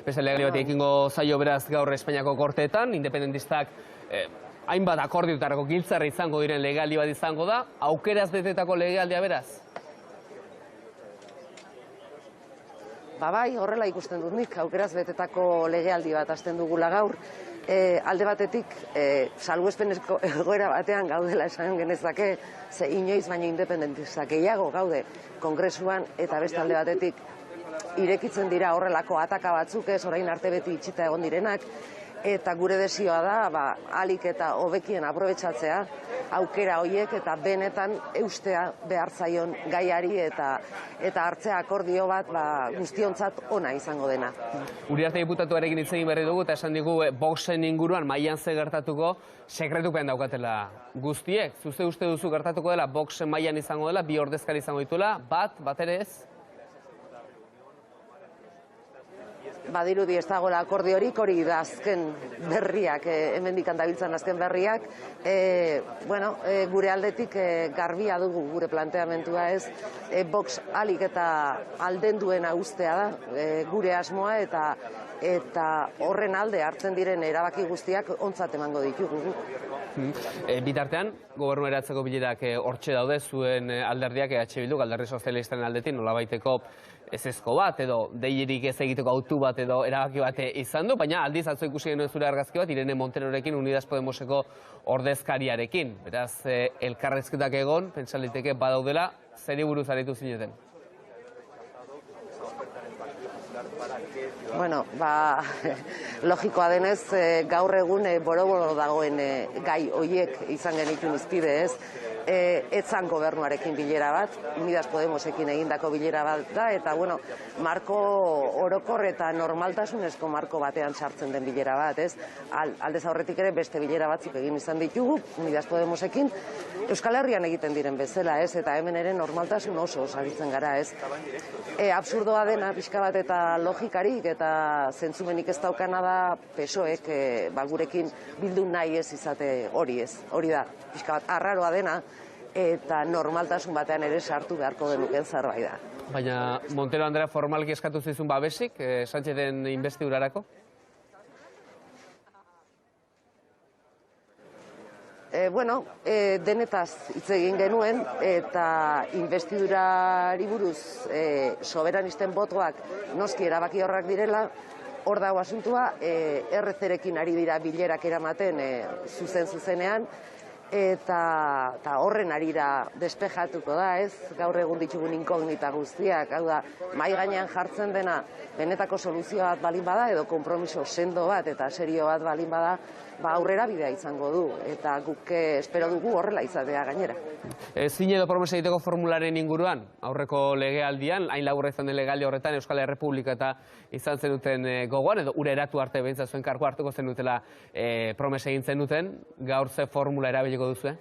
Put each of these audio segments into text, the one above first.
Beste legealdi bat ekingo zaio beraz gaur Espainiako Gorteetan, independentistak hainbat akordioetarako giltzarra izango diren legealdi bat izango da, aukeraz betetako legealdia beraz? Bai, horrela ikusten dut nik, aukeraz betetako legealdi bat hasten dugula gaur. Alde batetik, salbuespenezko egoera batean gaudela esan genezake, ze inoiz baina independentistak gehiago gaude Kongresuan, eta beste alde batetik irekitzen dira horrelako ataka batzuk, ez orain arte beti itxita egon direnak, eta gure desioa da, ahalik eta hobekien aprobetxatzea, aukera horiek eta benetan eustea behar zaion gaiari eta hartzea akordio bat guztiontzat ona izango dena. Uriarte diputatuarekin hitz egin berri dugu eta esan digu Voxen inguruan mailan ze gertatuko sekretupean daukatela guztiek. Zuze uste duzu gertatuko dela Voxen mailan izango dela, bi ordezkari izango dituela, bat ere ez? Badirudi ez dagoela akordiorik, hori da azken berriak, hemendik dabiltzan azken berriak. Gure aldetik garbia dugu gure planteamentua ez. Vox ahalik eta aldenduena ustea da gure asmoa eta horren alde hartzen diren erabaki guztiak ontzat emango ditugu. Bitartean, gobernu eratzeko bilerak hortxe daude, zuen alderdiak EH Bilduk, alderdi sozialistaren aldetik, nolabaiteko ezezko bat edo deirik ez egiteko autu bat edo erabaki bat izan du, baina aldiz atzo ikusi genuen zure argazki bat Irene Monterorekin, Unidas Podemoseko ordezkariarekin. Beraz, elkarrezketak egon, pentsa liteke badaudela, zeri buruz aritu zineten? Logikoa denez, gaur egun boro-boro dagoen gai horiek izan genitun izpide ez. Etzan gobernuarekin bilera bat, Unidas Podemosekin egindako bilera bat da, eta marko orokor eta normaltasunezko marko batean sartzen den bilera bat, ez? Aldez aurretik ere beste bilera batzuk egin izan ditugu, Unidas Podemosekin, Euskal Herrian egiten diren bezala, ez? Eta hemen ere normaltasun oso aritzen gara, ez? Absurdoa dena, pixka bat eta logikarik eta zentzumenik ez daukana da PSOEk gurekin bildu nahi ez izate hori ez. Hori da, pixka bat arraroa dena eta normaltasun batean ere sartu beharko genuken zerbait da. Baina Montero Andrea formalki eskatu zizun babesik, Sánchezen inbestidurarako? Denetaz hitz egin genuen eta inbestidurari buruz soberanisten botoak noski erabaki horrak direla, hor dago asuntua, RC-rekin ari dira bilerak eramaten zuzenean, eta horren arira despejatuko da, ez? Gaur egun ditugun inkognita guztiak, hau da, mahai gainean jartzen dena benetako soluzio bat balin bada, edo konpromiso sendo bat eta serio bat balin bada, aurrera bidea izango du, eta guk espero dugu horrela izatea gainera. Zine edo promesa egiteko formularen inguruan, aurreko legealdian, hain laburra izan den legealdi horretan Euskal Errepublika eta izan zenuten gogoan, edo ura eratu arte behintzat zuen kargu hartuko zenutela promesa egin zenuten, gaur ze formula erabiliko duzu?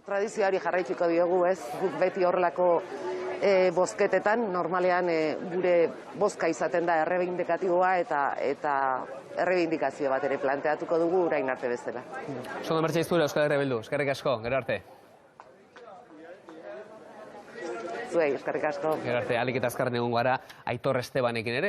Tradizioari jarraituko diogu, ez? Guk beti horrelako bozketetan, normalean gure bozka izaten da errebindikatiboa eta errebindikazio bat ere planteatuko dugu orain arte bezala. Sondo martxa iztura Euskal Herria Bildu, eskerrik asko, gero arte. Zuei, eskerrik asko. Gero arte, alik eta azkarren egon gara Aitor Estebanekin ere.